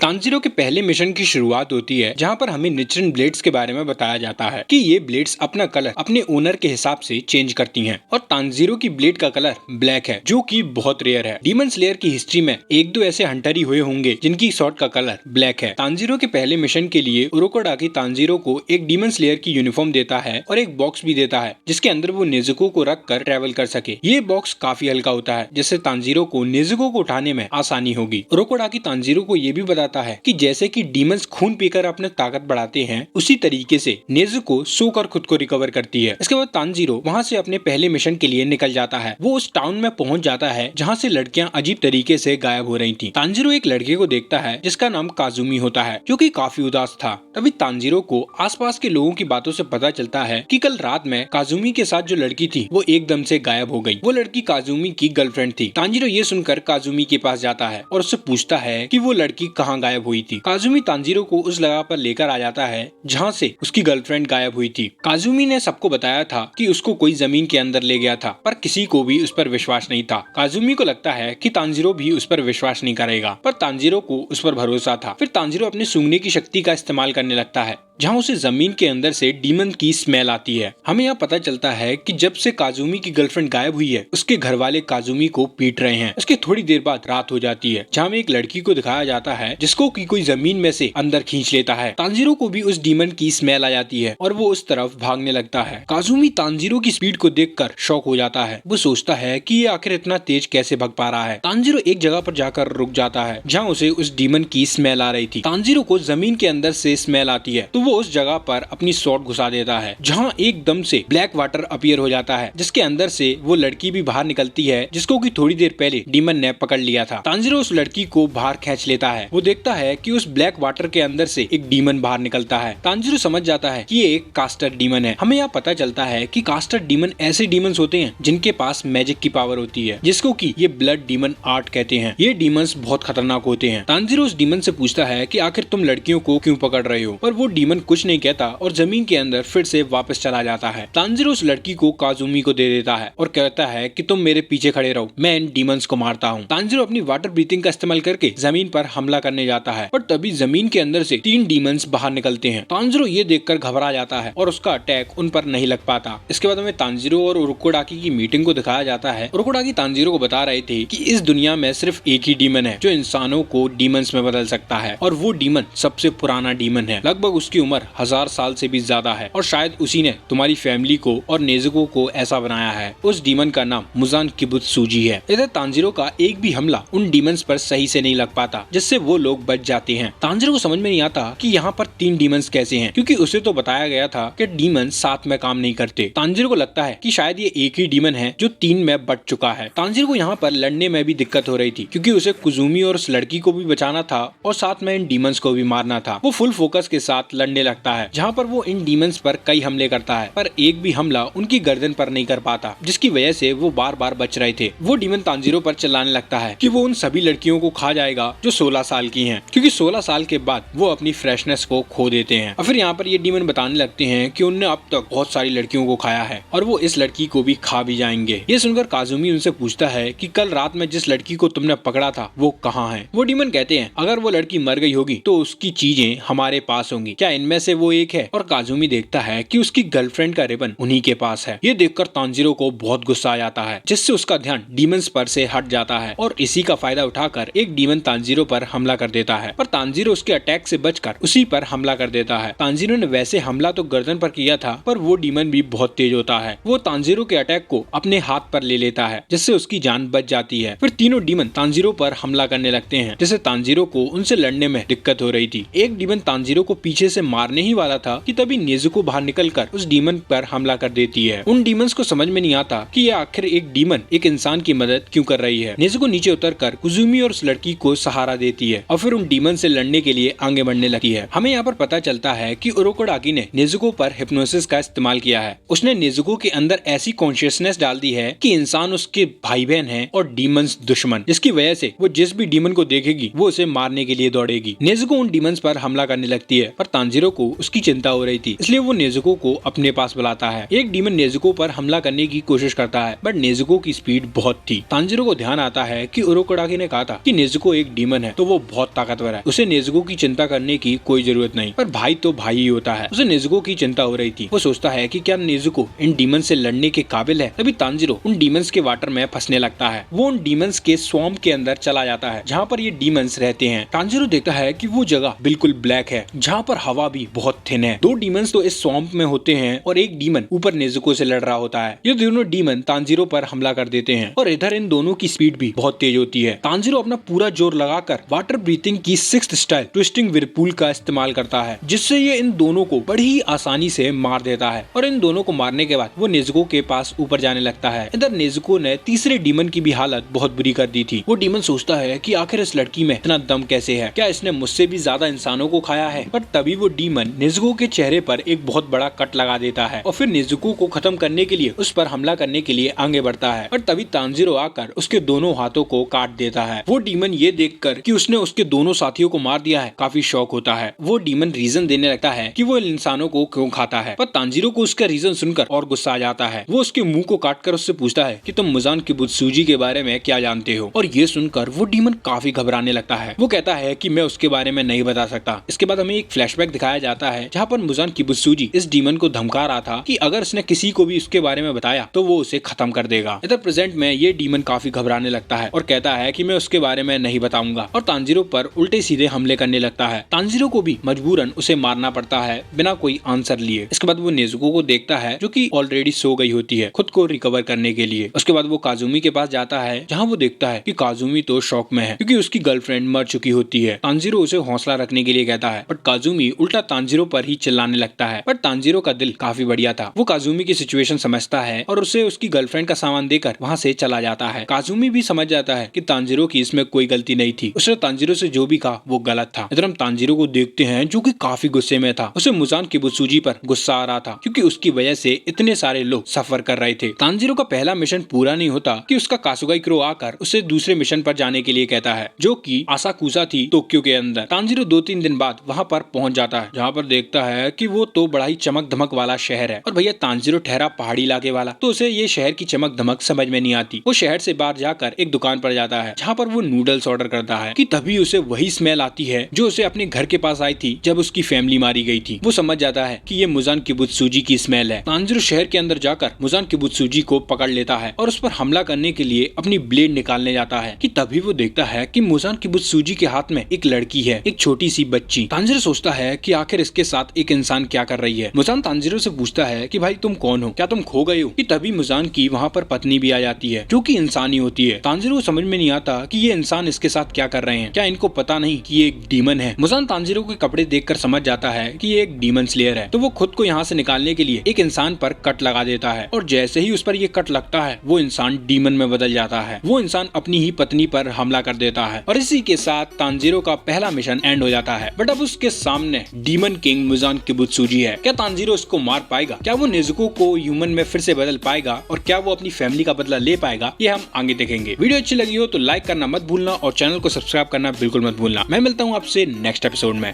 Tanjiro के पहले mission की शुरुआत होती है जहां पर हमें निचिरन ब्लेड्स के बारे में बताया जाता है कि ये ब्लेड्स अपना कलर अपने ओनर के हिसाब से चेंज करती हैं और तांजीरो की ब्लेड का कलर ब्लैक है जो कि बहुत रेयर है। डीमन स्लेयर की हिस्ट्री में एक दो ऐसे हंटर ही हुए होंगे जिनकी स्वॉर्ड का कलर ब्लैक है। तांजीरो के पहले मिशन के लिए उरोकोडाकी तांजीरो को एक डीमन स्लेयर की यूनिफॉर्म देता है और एक बॉक्स भी देता है जिसके अंदर वो नेजुको को रख कर ट्रेवल कर सके। ये बॉक्स काफी हल्का होता है जिससे तांजीरो को नेजुको को उठाने में आसानी होगी। उरोकोडाकी तांजीरो को ये भी बताता है कि जैसे कि डीमंस खून पीकर अपने ताकत बढ़ाते हैं उसी तरीके से नेजुको सोकर खुद को रिकवर करती है। इसके बाद तांजीरो वहां से अपने पहले मिशन के लिए निकल जाता है। वो उस टाउन में पहुंच जाता है जहां से लड़कियां अजीब तरीके से गायब हो रही थी। तांजीरो एक लड़के को देखता है जिसका नाम काजुमी होता है जो कि काफी उदास था। तभी तांजीरो को आसपास के लोगों की बातों से पता चलता है कि कल रात में काजुमी के साथ जो लड़की थी वो एकदम से गायब हो गई। वो लड़की काजुमी की गर्लफ्रेंड थी। तांजीरो ये सुनकर काजुमी के पास जाता है और उससे पूछता है कि वो लड़की कहाँ गायब हुई थी। काजुमी तांजीरो को उस जगह पर लेकर आ जाता है जहाँ से उसकी गर्लफ्रेंड गायब हुई थी। काजुमी ने सबको बताया था कि उसको कोई जमीन के अंदर ले गया था पर किसी को भी उस पर विश्वास नहीं था। काजुमी को लगता है कि तांजीरो भी उस पर विश्वास नहीं करेगा पर तांजीरो को उस पर भरोसा था। फिर तांजीरो अपने सूंघने की शक्ति का इस्तेमाल करने लगता है जहाँ उसे जमीन के अंदर से डीमन की स्मेल आती है। हमें यहाँ पता चलता है कि जब से काजुमी की गर्लफ्रेंड गायब हुई है उसके घर वाले काजुमी को पीट रहे हैं। उसके थोड़ी देर बाद रात हो जाती है जहाँ में एक लड़की को दिखाया जाता है जिसको कि कोई जमीन में से अंदर खींच लेता है। तांजीरो को भी उस डीमन की स्मेल आ जाती है और वो उस तरफ भागने लगता है। काजुमी तांजीरो की स्पीड को देखकर शॉक हो जाता है। वो सोचता है कि ये आखिर इतना तेज कैसे भाग पा रहा है। तांजीरो एक जगह पर जाकर रुक जाता है जहाँ उसे उस डीमन की स्मेल आ रही थी। तांजीरो को जमीन के अंदर से स्मेल आती है तो वो उस जगह पर अपनी स्वॉर्ड घुसा देता है जहाँ एकदम से ब्लैक वाटर अपीयर हो जाता है जिसके अंदर से वो लड़की भी बाहर निकलती है जिसको कि थोड़ी देर पहले डीमन ने पकड़ लिया था। तांजीरो उस लड़की को बाहर खींच लेता है। वो देखता है कि उस ब्लैक वाटर के अंदर से एक डीमन बाहर निकलता है। तांजीरो समझ जाता है कि ये एक कास्टर डीमन है। हमें यहाँ पता चलता है कि कास्टर डीमन ऐसे डीमंस होते हैं जिनके पास मैजिक की पावर होती है जिसको कि ये ब्लड डीमन आर्ट कहते हैं। ये डीमंस बहुत खतरनाक होते हैं। तांजीरो उस डीमन से पूछता है कि आखिर तुम लड़कियों को क्यों पकड़ रहे हो पर वो डीमन कुछ नहीं कहता और जमीन के अंदर फिर से वापस चला जाता है। तांजीरो उस लड़की को काजुमी को दे देता है और कहता है कि तुम मेरे पीछे खड़े रहो, मैं इन डीमंस को मारता हूँ। तांजीरो अपनी वाटर ब्रीथिंग का इस्तेमाल करके जमीन पर हमला करने जाता है पर तभी जमीन के अंदर से 3 डीमंस बाहर निकलते हैं। तांजीरो ये देखकर घबरा जाता है और उसका अटैक उन पर नहीं लग पाता। इसके बाद हमें तांजीरो और उरोकोडाकी की मीटिंग को दिखाया जाता है। उरोकोडाकी तांजीरो को बता रहे थे कि इस दुनिया में सिर्फ एक ही डीमन है जो इंसानों को डीमंस में बदल सकता है और वो डीमन सबसे पुराना डीमन है। लगभग उसकी उम्र 1000 साल से भी ज्यादा है और शायद उसी ने तुम्हारी फैमिली को और नेजुको को ऐसा बनाया है। उस डीमन का नाम मुजान किबुत्सुजी है। इधर तांजीरो का एक भी हमला उन डीमंस पर सही से नहीं लग पाता जिससे वो लोग बच जाते हैं। तांजीरो को समझ में नहीं आता कि यहाँ पर 3 डीमंस कैसे हैं क्योंकि उसे तो बताया गया था कि डीमन साथ में काम नहीं करते। तांजीरो को लगता है कि शायद ये एक ही डीमन है जो 3 में बट चुका है। तांजीरो को यहाँ पर लड़ने में भी दिक्कत हो रही थी क्योंकि उसे कुजुमी और उस लड़की को भी बचाना था और साथ में इन डीमंस को भी मारना था। वो फुल फोकस के साथ लड़ने लगता है जहाँ पर वो इन डीमंस पर कई हमले करता है पर एक भी हमला उनकी गर्दन पर नहीं कर पाता जिसकी वजह से वो बार बार बच रहे थे। वो डीमन तांजीरो पर चिल्लाने लगता है कि वो उन सभी लड़कियों को खा जाएगा जो 16 साल की हैं क्योंकि 16 साल के बाद वो अपनी फ्रेशनेस को खो देते हैं। और फिर यहाँ पर ये डीमन बताने लगते हैं कि उनने अब तक बहुत सारी लड़कियों को खाया है और वो इस लड़की को भी खा भी जाएंगे। ये सुनकर काजुमी उनसे पूछता है कि कल रात में जिस लड़की को तुमने पकड़ा था वो कहाँ है। वो डीमन कहते हैं अगर वो लड़की मर गई होगी तो उसकी चीजें हमारे पास होंगी, क्या इनमें से वो एक है। और काजुमी देखता है कि उसकी गर्लफ्रेंड का रिबन उन्हीं के पास है। ये देखकर तांजीरो को बहुत गुस्सा आ जाता है जिससे उसका ध्यान डीमंस पर से हट जाता है और इसी का फायदा उठाकर एक डीमन तांजीरो पर हमला कर देता है पर तांजीरो उसके अटैक से बचकर उसी पर हमला कर देता है। तांजीरो ने वैसे हमला तो गर्दन पर किया था पर वो डीमन भी बहुत तेज होता है। वो तांजीरो के अटैक को अपने हाथ पर ले लेता है जिससे उसकी जान बच जाती है। फिर तीनों डीमन तांजीरो पर हमला करने लगते हैं जिससे तांजीरो को उनसे लड़ने में दिक्कत हो रही थी। एक डीमन तांजीरो को पीछे से मारने ही वाला था कि तभी नेजुको बाहर निकलकर उस डीमन पर हमला कर देती है। उन डीमंस को समझ में नहीं आता कि ये आखिर एक डीमन एक इंसान की मदद क्यों कर रही है। नेजुको नीचे उतरकर कुजुमी और उस लड़की को सहारा देती है और फिर उन डीमन से लड़ने के लिए आगे बढ़ने लगती है। हमें यहाँ पर पता चलता है कि उरोकोडाकी ने नेजुको पर हिप्नोसिस का इस्तेमाल किया है। उसने नेजुको के अंदर ऐसी कॉन्शियसनेस डाल दी है कि इंसान उसके भाई बहन है और डीमंस दुश्मन, जिसकी वजह से वो जिस भी डीमन को देखेगी वो उसे मारने के लिए दौड़ेगी। नेजुको उन डीमंस पर हमला करने लगती है पर तांजीरो तांजीरो को उसकी चिंता हो रही थी, इसलिए वो नेजुको को अपने पास बुलाता है। एक डीमन नेजुको पर हमला करने की कोशिश करता है, बट नेजुको की स्पीड बहुत थी। तांजीरो को ध्यान आता है कि उरोकोडाकी ने कहा था कि नेजुको एक डीमन है, तो वो बहुत ताकतवर है, उसे नेजुको की चिंता करने की कोई जरूरत नहीं। पर भाई तो भाई ही होता है, उसे नेजुको की चिंता हो रही थी। वो सोचता है कि क्या नेजुको इन डीमन से लड़ने के काबिल है। तभी तांजीरो उन डीमंस के वाटर में फंसने लगता है। वो उन डीमंस के स्वॉम्प के अंदर चला जाता है जहाँ पर ये डीमंस रहते हैं। तांजीरो देखता है कि वो जगह बिल्कुल ब्लैक है, जहाँ पर हवा भी बहुत थिन है। दो डीमंस तो इस स्वॉम्प में होते हैं और एक डीमन ऊपर नेजुको से लड़ रहा होता है। ये दोनों डीमन तांजीरो पर हमला कर देते हैं और इधर इन दोनों की स्पीड भी बहुत तेज होती है। तांजीरो अपना पूरा जोर लगाकर वाटर ब्रीथिंग की 6th स्टाइल ट्विस्टिंग व्हिर्लपूल का इस्तेमाल करता है, जिससे ये इन दोनों को बड़ी ही आसानी से मार देता है। और इन दोनों को मारने के बाद वो नेजुको के पास ऊपर जाने लगता है। इधर नेजुको ने तीसरे डीमन की भी हालत बहुत बुरी कर दी थी। वो डीमन सोचता है कि आखिर इस लड़की में इतना दम कैसे है, क्या इसने मुझसे भी ज्यादा इंसानों को खाया है। पर तभी वो डीमन नेजुको के चेहरे पर एक बहुत बड़ा कट लगा देता है और फिर नेजुको को खत्म करने के लिए उस पर हमला करने के लिए आगे बढ़ता है। और तभी तांजीरो आकर उसके दोनों हाथों को काट देता है। वो डीमन ये देखकर कि उसने उसके दोनों साथियों को मार दिया है काफी शॉक होता है। वो डीमन रीजन देने लगता है कि वो इंसानों को क्यों खाता है, पर तांजीरो को उसका रीजन सुनकर और गुस्सा आ जाता है। वो उसके मुंह को काटकर उससे पूछता है कि तुम मुजान किबुत्सुजी के बारे में क्या जानते हो। और ये सुनकर वो डीमन काफी घबराने लगता है। वो कहता है कि मैं उसके बारे में नहीं बता सकता। इसके बाद हमें एक फ्लैशबैक दिखाया जाता है जहाँ पर मुजान किबुत्सुजी इस डीमन को धमका रहा था कि अगर उसने किसी को भी उसके बारे में बताया तो वो उसे खत्म कर देगा। इधर प्रेजेंट में ये डीमन काफी घबराने लगता है और कहता है कि मैं उसके बारे में नहीं बताऊंगा और तांजीरो पर उल्टे सीधे हमले करने लगता है। तांजीरो को भी मजबूरन उसे मारना पड़ता है बिना कोई आंसर लिए। इसके बाद वो नेजुको को देखता है जो कि ऑलरेडी सो गई होती है खुद को रिकवर करने के लिए। उसके बाद वो काजुमी के पास जाता है जहाँ वो देखता है कि काजुमी तो शॉक में है क्योंकि उसकी गर्लफ्रेंड मर चुकी होती है। तांजीरो उसे हौसला रखने के लिए कहता है, बट काजुमी उल्टा तांजीरो पर ही चिल्लाने लगता है। पर तांजीरो का दिल काफी बढ़िया था। वो काजुमी की सिचुएशन समझता है और उसे उसकी गर्लफ्रेंड का सामान देकर वहाँ से चला जाता है। काजुमी भी समझ जाता है कि तांजीरो की इसमें कोई गलती नहीं थी, उसने तांजीरो से जो भी कहा वो गलत था। इधर हम तांजीरो को देखते हैं जो कि काफी गुस्से में था। उसे मुजान किबुत्सुजी पर गुस्सा आ रहा था क्योंकि उसकी वजह से इतने सारे लोग सफर कर रहे थे। तांजीरो का पहला मिशन पूरा नहीं होता कि उसका कासुगाई क्रो आकर उसे दूसरे मिशन पर जाने के लिए कहता है जो कि आसाकुसा थी टोक्यो के अंदर। तांजीरो 2-3 दिन बाद वहाँ पर पहुँच जाता है जहाँ पर देखता है कि वो तो बड़ा ही चमक धमक वाला शहर है और भैया तांजीरो ठहरा पहाड़ी इलाके वाला, तो उसे ये शहर की चमक धमक समझ में नहीं आती। वो शहर से बाहर जाकर एक दुकान पर जाता है जहाँ पर वो नूडल्स ऑर्डर करता है कि तभी उसे वही स्मेल आती है जो उसे अपने घर के पास आई थी जब उसकी फैमिली मारी गई थी। वो समझ जाता है कि ये मुजान किबुत्सुजी की स्मेल है। तांजीरो शहर के अंदर जाकर मुजान किबुत्सुजी को पकड़ लेता है और उस पर हमला करने के लिए अपनी ब्लेड निकालने जाता है कि तभी वो देखता है कि मुजान किबुत्सुजी के हाथ में एक लड़की है, एक छोटी सी बच्ची। तांजीरो सोचता है कि आखिर इसके साथ एक इंसान क्या कर रही है। मुजान तांजीरो से पूछता है कि भाई तुम कौन हो, क्या तुम खो गए हो। कि तभी मुजान की वहाँ पर पत्नी भी आ जाती है जो कि इंसान ही होती है। तांजीरो को समझ में नहीं आता कि ये इंसान इसके साथ क्या कर रहे हैं, क्या इनको पता नहीं कि ये एक डीमन है। मुजान तांजीरो के कपड़े देखकर समझ जाता है कि ये एक डीमन स्लेयर है, तो वो खुद को यहाँ से निकालने के लिए एक इंसान पर कट लगा देता है और जैसे ही उस पर ये कट लगता है वो इंसान डीमन में बदल जाता है। वो इंसान अपनी ही पत्नी पर हमला कर देता है और इसी के साथ तांजीरो का पहला मिशन एंड हो जाता है। बट अब उसके सामने डीमन किंग मुजान किबुत्सुजी है। क्या तांजीरो उसको मार पाएगा, क्या वो नेजुको को ह्यूमन में फिर से बदल पाएगा और क्या वो अपनी फैमिली का बदला ले पाएगा, ये हम आगे देखेंगे। वीडियो अच्छी लगी हो तो लाइक करना मत भूलना और चैनल को सब्सक्राइब करना बिल्कुल मत भूलना। मैं मिलता हूँ आपसे नेक्स्ट एपिसोड में।